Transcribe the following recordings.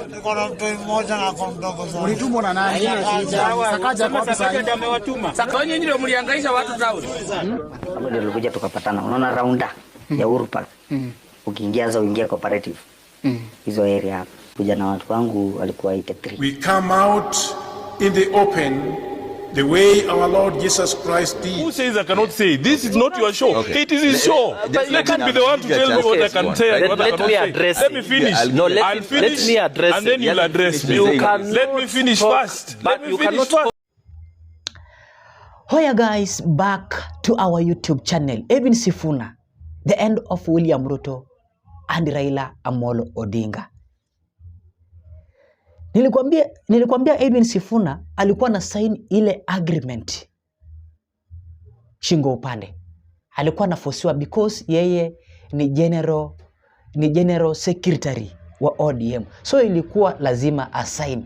niko na mtu mmoja na kwa mdogo sana. Ulitumwa na nani? Sakaja kwa Sakaja ndio amewatuma. Sakaja ndio mlihangaisha watu zao. Hapo ndio tulikuja tukapatana. Unaona raunda ya Uhuru Park. Ukiingia za uingia cooperative. Hizo area hapo. Kuja na watu wangu walikuwa 83. We come out in the open the way our Lord Jesus Christ did. Who says I cannot say? This is not your show. Okay. It is his show. Let him be the one to tell me what I can say. Let me address. Let me finish. No, I'll finish. Let me address. And then you'll address me. Let me finish first. Let me finish first. Hiya guys, back to our YouTube channel. Edwin Sifuna, the end of William Ruto and Raila Amolo Odinga. Nilikwambia Edwin Sifuna alikuwa na sign ile agreement shingo upande. Alikuwa anaforcewa because yeye ni general secretary wa ODM. So ilikuwa lazima asign.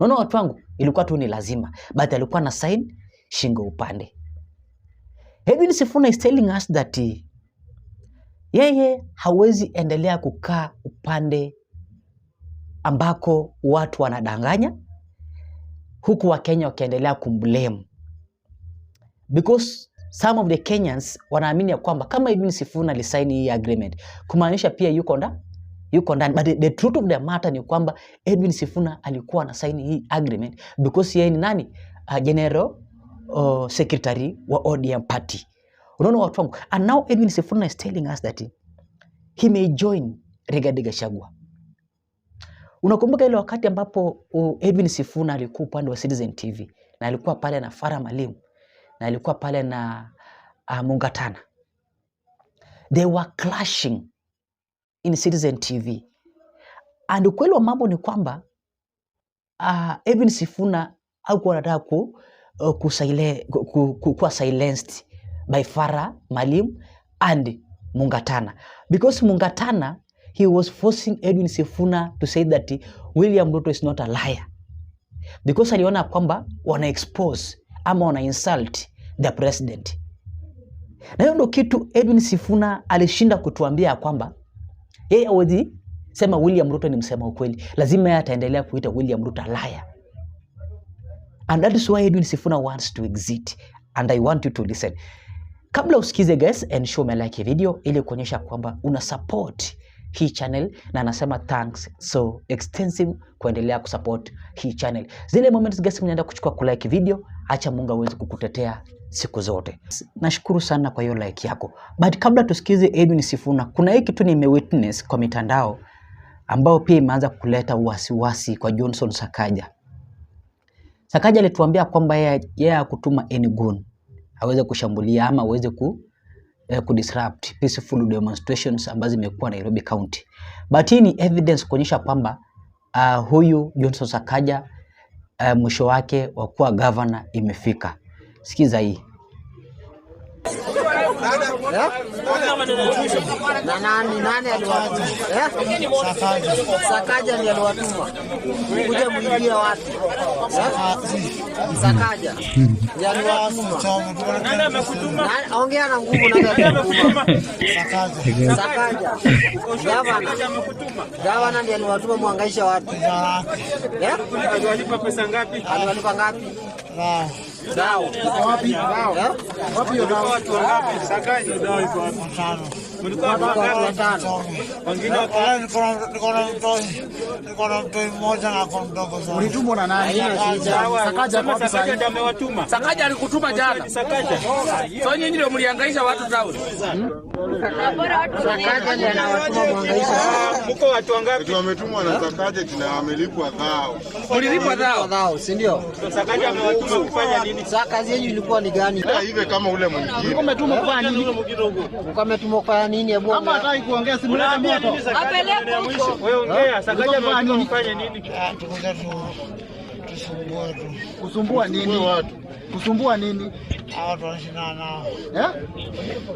Unaona watu wangu, ilikuwa tu ni lazima, but alikuwa na sign shingo upande. Edwin Sifuna is telling us that yeye hawezi endelea kukaa upande ambako watu wanadanganya huku wa Kenya wakiendelea kumblame, because some of the Kenyans wanaamini ya kwamba kama Edwin Sifuna alisign hii agreement kumaanisha pia yuko ndani, but the truth of the matter ni kwamba Edwin Sifuna alikuwa na sign hii agreement because yeye ni nani? General secretary wa ODM party. Unaona watu wangu, and now Edwin Sifuna is telling us that he may join Rigathi Gachagua. Unakumbuka ile wakati ambapo Edwin Sifuna alikuwa upande wa Citizen TV na alikuwa pale na Farah Malim na alikuwa pale na Mungatana. They were clashing in Citizen TV. And ukweli wa mambo ni kwamba Edwin Sifuna hakuwa anataka kuwa silenced by Farah Malim and Mungatana, because Mungatana, he was forcing Edwin Sifuna to say that William Ruto is not a liar, because aliona kwamba wana expose ama wana insult the president. Na hiyo ndio kitu Edwin Sifuna alishinda kutuambia kwamba yeye hawezi sema William Ruto ni msema ukweli, lazima yeye ataendelea kuita William Ruto a liar. And that is why Edwin Sifuna wants to exit, and I want you to listen. Kabla usikize guys, and show me like video ili kuonyesha kwamba una support hii channel, na anasema thanks so extensive kuendelea kusupport hii channel. Zile moments guys mnaenda kuchukua kulike video, acha Mungu aweze kukutetea siku zote. Nashukuru sana kwa hiyo like yako. But kabla tusikize Edwin Sifuna, kuna hiki kitu nimewitness kwa mitandao ambao pia imeanza kuleta wasiwasi kwa Johnson Sakaja. Sakaja alituambia kwamba yeye hakutuma any gun aweze kushambulia ama aweze kudisrupt peaceful demonstrations ambazo zimekuwa Nairobi County. But hii ni evidence kuonyesha kwamba huyu Johnson Sakaja mwisho wake wa kuwa governor imefika. Sikiza hii. Na nani aliwatuma? Sakaja ndiye aliwatuma. Kuja muingia watu. Sakaja ndiye aliwatuma. Nani amekutuma? Ongea na nguvu na amekutuma. Sakaja. Gavana ndiye aliwatuma muhangaisha watu. Aliwalipa pesa ngapi? Aliwalipa ngapi? Dao. Wapi? Wapi hiyo dao? Watu wangapi? Sakaja dao iko wapi? 5. Mlikuwa wangapi? Wengine niko na mtu mmoja na kwa mdogo sana. Ulitumwa na nani? Sakaja kwa pesa. Sakaja ndio amewatuma. Sakaja alikutuma jana. Sakaja. So nyinyi ndio mlihangaisha watu zao. Sakaja ndiye anawatuma muhangaisha. Mko watu wangapi? Wametumwa na Sakaja tena wamelipwa dhao. Ulilipwa Dhao, si ndio? Sakaja amewatuma kufanya nini? Sasa kazi yenu ilikuwa ni gani? Hivi kama ule mwingine. Umetumwa kwa nini? Umetumwa kwa nini? Hebu kama hataki kuongea simu leta moto. Apeleke huko. Wewe ongea, Sakaja amewatuma kufanya nini? Tukuja tusumbue tu. Kusumbua nini? Kusumbua nini? Watu wanashindana nao.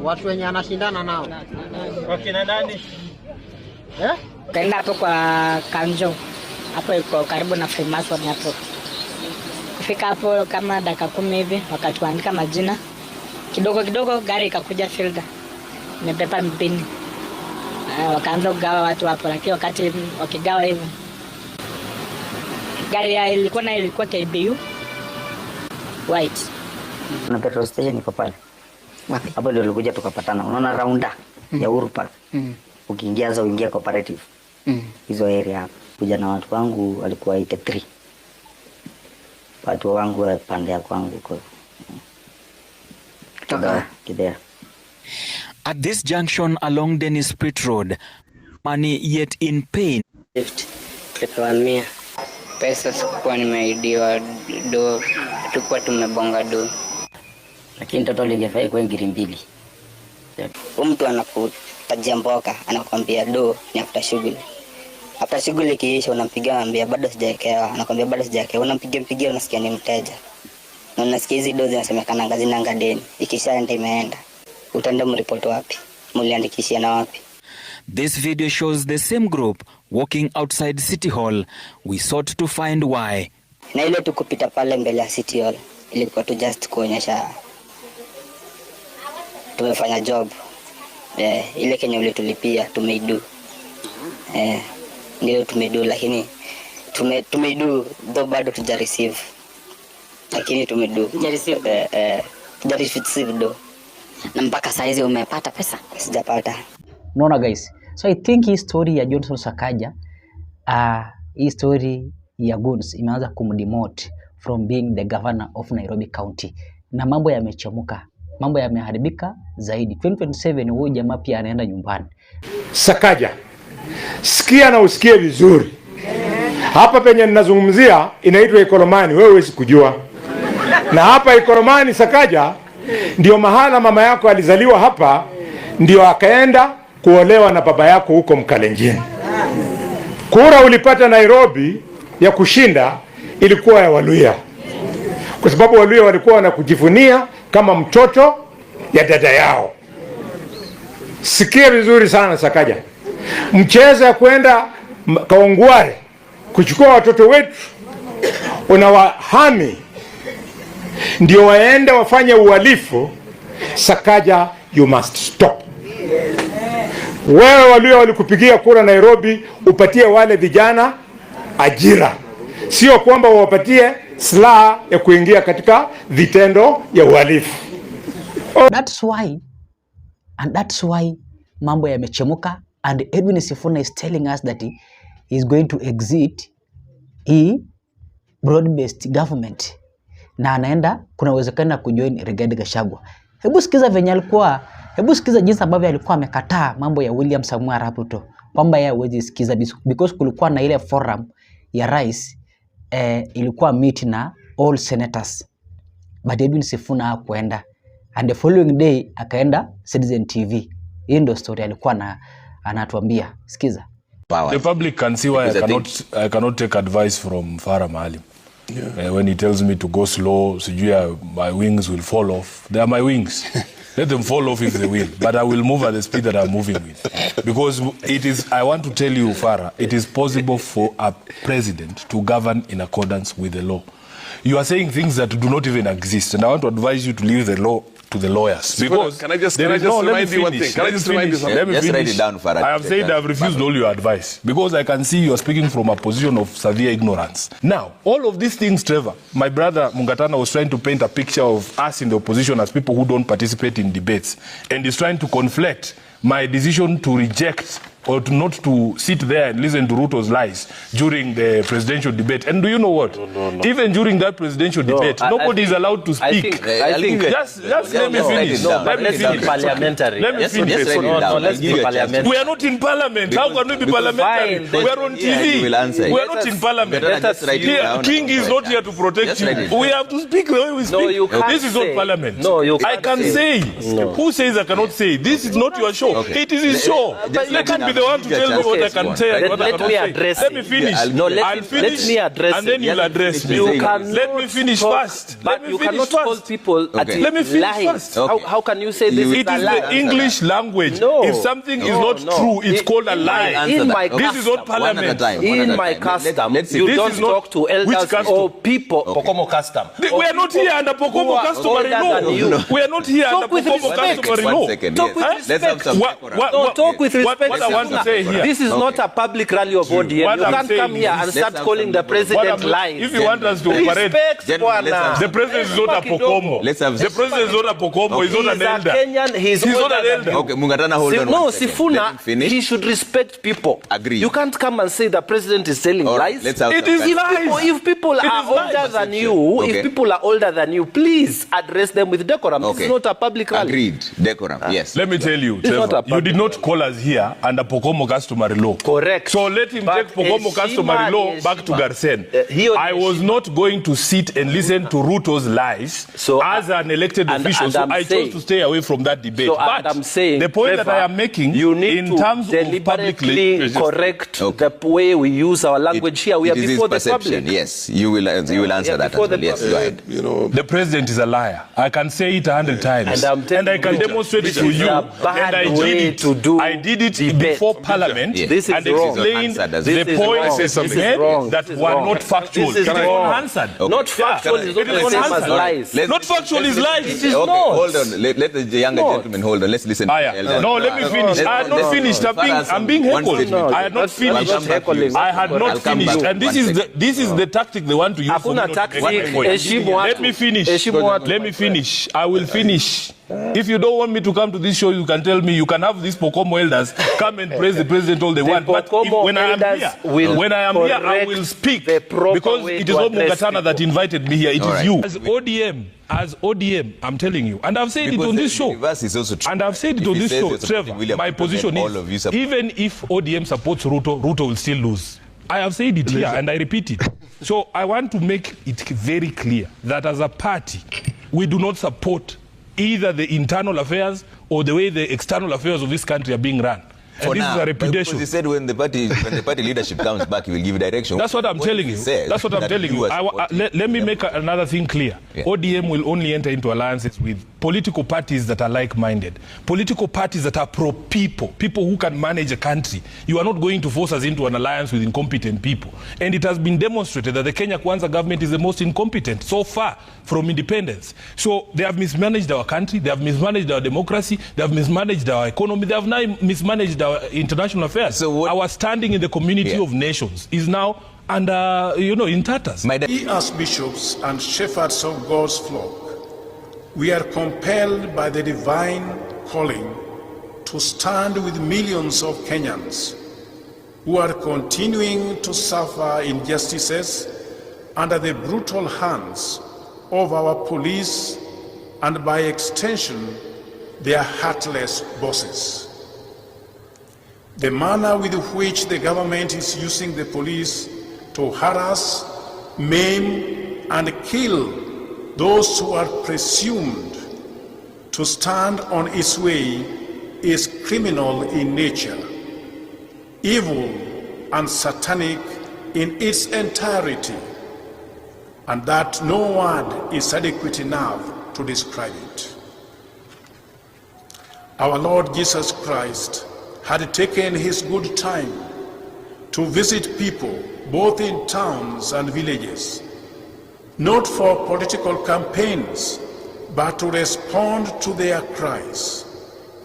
Watu wenye anashindana nao. Wakina nani? Kaenda hapo kwa Kanjo. Hapo iko karibu na Freemason hapo. Kufika hapo kama dakika 10 hivi wakatuandika majina. Kidogo gari ikakuja fielder. Nimebeba mpini. wakaanza kugawa watu hapo, lakini wakati wakigawa hivyo gari ilikuwa KBU white na petrol station iko pale. Hapo ndio tulikuja tukapatana. Unaona Raunda ya Uhuru Park. Ukiingia za uingia cooperative. Hizo area hapo. Kuja na watu wangu walikuwa 83. Watu wangu wa pande ya kwangu kwa. Kidea. At this junction along Dennis Pitt Road, money yet in pain. Tukawania pesa sikuwa nimeidiwa do, tulikuwa tumebonga do. Lakini mtoto alingefai kwa ngiri 2. Mtu anakutajia mboka, anakuambia do ni after shughuli. After shughuli kiisha unampigia anambia bado sijaekewa, anakuambia bado sijaekewa, unampigia unasikia ni mteja. Na unasikia hizi do zinasemekana ngazi na ngadeni. Ikishaenda imeenda. Utaenda mripoti wapi? Mliandikishia na wapi? This video shows the same group walking outside City Hall. We sought to find why. Na ile tukupita pale mbele ya City Hall ilikuwa tu just kuonyesha tumefanya job. Ile Kenya ulitulipia tumeidu. Ndio tumeidu, lakini tumeidu though bado tuja receive. Lakini tumeidu. Tuja receive do. Na mpaka saizi umepata pesa? Sijapata. Unaona guys, so I think hii story ya Johnson Sakaja, hii story ya Guns imeanza kumdemote from being the governor of Nairobi County, na mambo yamechemuka, mambo yameharibika zaidi. 2027 huyu jamaa pia anaenda nyumbani. Sakaja, sikia na usikie vizuri. Hapa penye ninazungumzia inaitwa Ikolomani, wewe huwezi kujua. Na hapa Ikolomani Sakaja ndio mahala mama yako alizaliwa hapa, ndio akaenda kuolewa na baba yako huko Mkalenjini. Kura ulipata Nairobi ya kushinda ilikuwa ya Waluya. Kwa sababu Waluya walikuwa wanakujivunia kama mtoto ya dada yao. Sikia vizuri sana Sakaja. Mchezo ya kwenda Kaongware kuchukua watoto wetu unawahami ndio waende wafanye uhalifu. Sakaja, you must stop. Wewe Waluya walikupigia kura Nairobi upatie wale vijana ajira, sio kwamba wapatie silaha ya kuingia katika vitendo ya uhalifu. That's why mambo yamechemuka, and Edwin Sifuna is telling us that he is going to exit broad-based government, na anaenda kuna uwezekano kujoin Rigathi Gachagua. Hebu sikiza jinsi ambavyo alikuwa amekataa mambo ya William Samoei Arap Ruto, kwamba yeye hawezi sikiza because kulikuwa na ile forum ya rais, ilikuwa meet na all senators, but Edwin Sifuna hakuenda, and the following day akaenda Citizen TV. Hii ndio story alikuwa anatuambia. Sikiza. The public can see why I cannot take advice from Farah Maalim. When he tells me to go slow, my wings will fall off. They are my wings. Let them fall off if they will. But I will move at the speed that I'm moving with. Because I want to tell you, Farah, it is possible for a president to govern in accordance with the law. You are saying things that do not even exist. And I want to advise you to leave the law to the lawyers. Because can I just remind you one thing? Can I just remind you something? Let me just finish. write it down, Farah. I have said I have refused all your advice. Because I can see you are speaking from a position of severe ignorance. Now, all of these things, Trevor, my brother Mungatana was trying to paint a picture of us in the opposition as people who don't participate in debates. And he's trying to conflate my decision to reject or to not to sit there and listen to Ruto's lies during the presidential debate. And do you know what? No. Even during that presidential debate, nobody is allowed to speak. I think just let me finish. Let me finish. Parliamentary. Let me finish. Let's be parliamentary. We are not in parliament. How can we be parliamentary? We are on TV. We are not in parliament. King is not here to protect you. We have to speak the way we speak. This is not parliament. No, you can't. I can say. Who says I cannot say? This is not your show. It is his show. Let him be the one to tell me what I can say. Let me address. Let me finish. I'll finish. Let me address. And then you'll address me. Let me finish first. But you cannot call people let me finish first. How can you say this is a lie? It is the English language. If something is not true, it's called a lie. This is not parliament. In my custom, you don't talk to elders or people. Pokomo custom. We are not here under Pokomo customary law. We are not here under Pokomo customary law. Talk with respect. Talk with respect. want to say here. This is not a public rally of ODM. You can't come here and start calling the president lies. If you want us to operate, the president is not a Pokomo. The president is not a Pokomo. He's not an elder. He's not an elder. Okay, Mungatana, hold on. No, Sifuna, he should respect people. Agree. You can't come and say the president is telling lies. It is lies. If people are older than you, if people are older than you, please address them with decorum. This is not a public rally. Agreed. Decorum. Yes. Let me tell you, Trevor, you did not call us here under Pokomo customary law. Correct. So let him take Pokomo customary law back to Garsen. I was not going to sit and listen to Ruto's lies as an elected official. So I chose to stay away from that debate. But I'm saying, the point that I am making, you need in terms of publicly correct the way we use our language here. We are before the public. Yes, you will answer that as well. Yes, go ahead. The president is a liar. I can say it 100 times. And I can demonstrate it to you. And I did it before Parliament and explained the points that were not factual. It is unanswered. Not factual is not the same as lies. Not factual is lies. It is not. Hold on. Let the younger gentleman hold on. Let's listen. No, let me finish. I had not finished. I'm being heckled. I had not finished. I had not finished. And this is the tactic they want to use for me not to make my point. Let me finish. Let me finish. I will finish. If you don't want me to come to this show, you can tell me. You can have these Pokomo elders come and praise the president all they want. But when I am here, I will speak because it is not Mungatana that invited me here. It is you. As ODM, I'm telling you, and I've said it on this show. And I've said it on this show, Trevor. My position is, even if ODM supports Ruto, Ruto will still lose. I have said it here, and I repeat it. So I want to make it very clear that as a party, we do not support either the internal affairs or the way the external affairs of this country are being run. And this is a reputation. Because he said when the party leadership comes back, he will give direction. That's what I'm telling you. That's what I'm telling you. Let me make another thing clear. Yeah. ODM will only enter into alliances with political parties that are like-minded, political parties that are pro-people, people who can manage a country. You are not going to force us into an alliance with incompetent people. And it has been demonstrated that the Kenya Kwanza government is the most incompetent so far from independence. So they have mismanaged our country, they have mismanaged our democracy, they have mismanaged our economy, they have now mismanaged our international affairs. So our standing in the community of nations is now under, in tatters. We as bishops and shepherds of God's flock, we are compelled by the divine calling to stand with millions of Kenyans who are continuing to suffer injustices under the brutal hands of our police and by extension their heartless bosses. The manner with which the government is using the police to harass, maim, and kill those who are presumed to stand on its way is criminal in nature, evil and satanic in its entirety, and that no word is adequate enough to describe it. Our Lord Jesus Christ had taken his good time to visit people both in towns and villages, not for political campaigns, but to respond to their cries,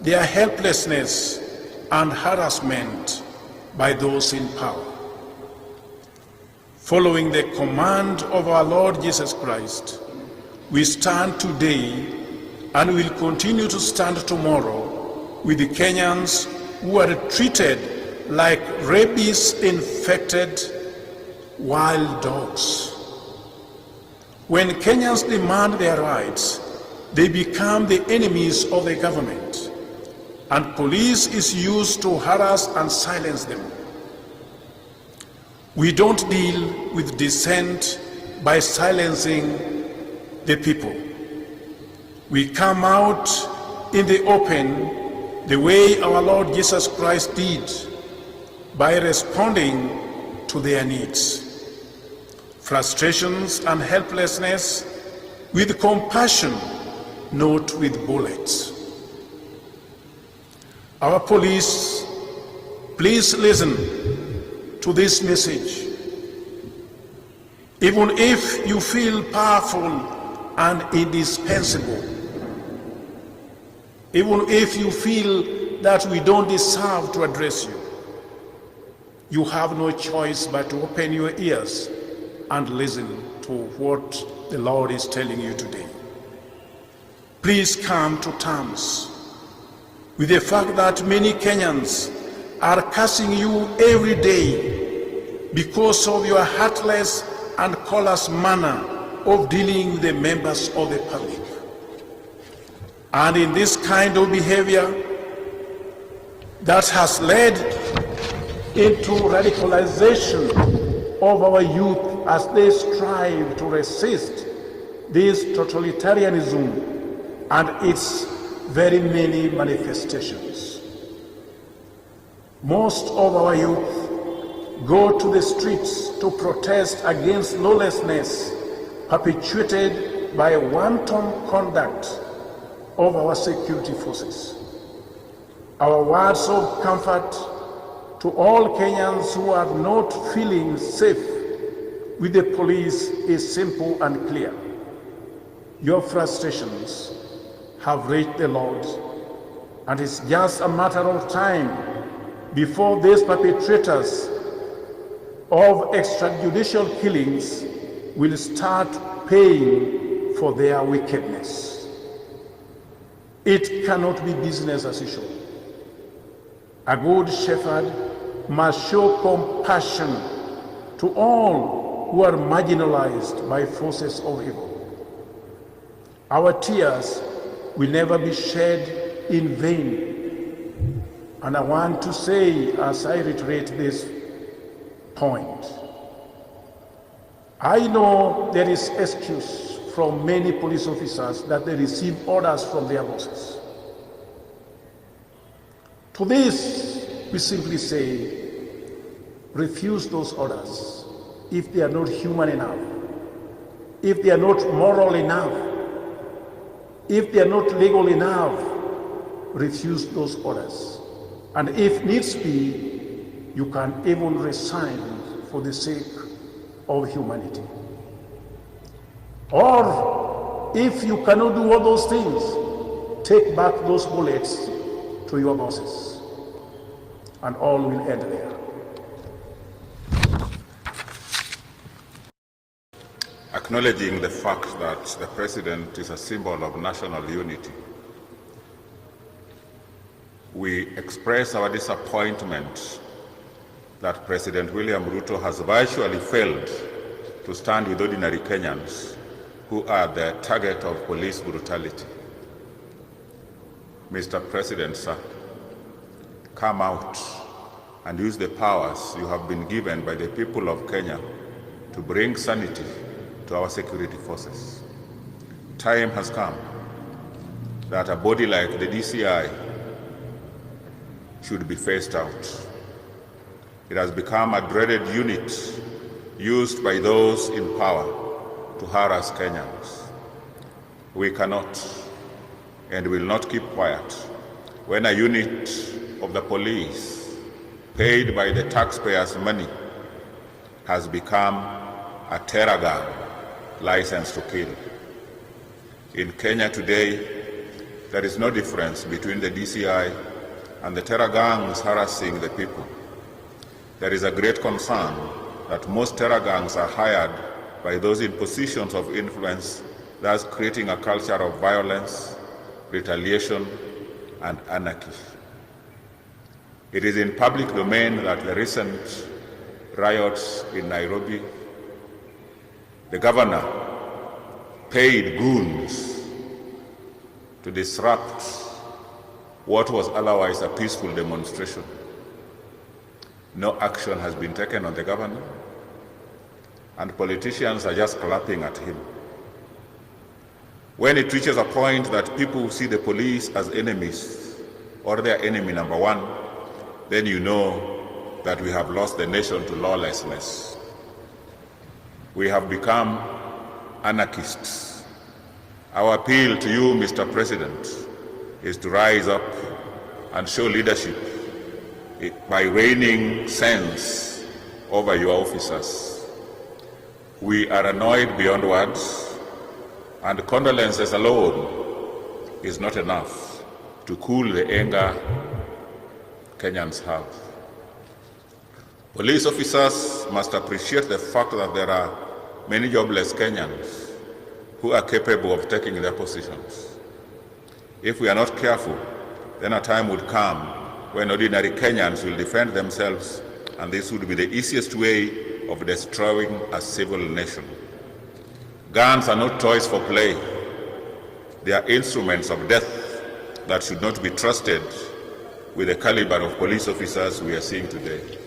their helplessness and harassment by those in power. Following the command of our Lord Jesus Christ, we stand today and will continue to stand tomorrow with the Kenyans who are treated like rabies-infected wild dogs. When Kenyans demand their rights, they become the enemies of the government, and police is used to harass and silence them. We don't deal with dissent by silencing the people. We come out in the open the way our Lord Jesus Christ did, by responding to their needs, frustrations and helplessness with compassion, not with bullets. Our police, please listen to this message. Even if you feel powerful and indispensable, even if you feel that we don't deserve to address you, you have no choice but to open your ears and listen to what the Lord is telling you today. Please come to terms with the fact that many Kenyans are cursing you every day because of your heartless and callous manner of dealing with the members of the public. And in this kind of behavior that has led into radicalization of our youth as they strive to resist this totalitarianism and its very many manifestations. Most of our youth go to the streets to protest against lawlessness perpetuated by wanton conduct of our security forces. Our words of comfort to all Kenyans who are not feeling safe with the police is simple and clear. Your frustrations have reached the Lord, and it's just a matter of time before these perpetrators of extrajudicial killings will start paying for their wickedness. It cannot be business as usual. A good shepherd must show compassion to all who are marginalized by forces of evil. Our tears will never be shed in vain. And I want to say, as I reiterate this point, I know there is excuse from many police officers that they receive orders from their bosses. To this, we simply say, refuse those orders if they are not human enough, if they are not moral enough, if they are not legal enough. Refuse those orders. And if needs be, you can even resign for the sake of humanity. Or if you cannot do all those things, take back those bullets to your bosses, and all will end there. Acknowledging the fact that the President is a symbol of national unity, we express our disappointment that President William Ruto has virtually failed to stand with ordinary Kenyans who are the target of police brutality. Mr. President, sir, come out and use the powers you have been given by the people of Kenya to bring sanity to our security forces. Time has come that a body like the DCI should be phased out. It has become a dreaded unit used by those in power to harass Kenyans. We cannot and will not keep quiet when a unit of the police paid by the taxpayers' money has become a terror gang licensed to kill. In Kenya today, there is no difference between the DCI and the terror gangs harassing the people. There is a great concern that most terror gangs are hired by those in positions of influence, thus creating a culture of violence, retaliation, and anarchy. It is in public domain that the recent riots in Nairobi, the governor paid goons to disrupt what was otherwise a peaceful demonstration. No action has been taken on the governor, and politicians are just clapping at him. When it reaches a point that people see the police as enemies or their enemy number one, then you know that we have lost the nation to lawlessness. We have become anarchists. Our appeal to you, Mr. President, is to rise up and show leadership by raining sense over your officers. We are annoyed beyond words, and condolences alone is not enough to cool the anger Kenyans have. Police officers must appreciate the fact that there are many jobless Kenyans who are capable of taking their positions. If we are not careful, then a time would come when ordinary Kenyans will defend themselves, and this would be the easiest way of destroying a civil nation. Guns are not toys for play. They are instruments of death that should not be trusted with the caliber of police officers we are seeing today.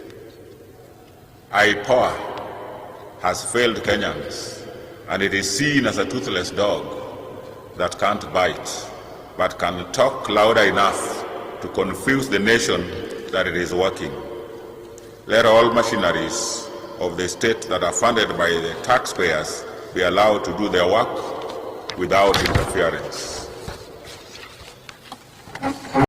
Power has failed Kenyans, and it is seen as a toothless dog that can't bite, but can talk louder enough to confuse the nation that it is working. Let all machineries of the state that are funded by the taxpayers be allowed to do their work without interference.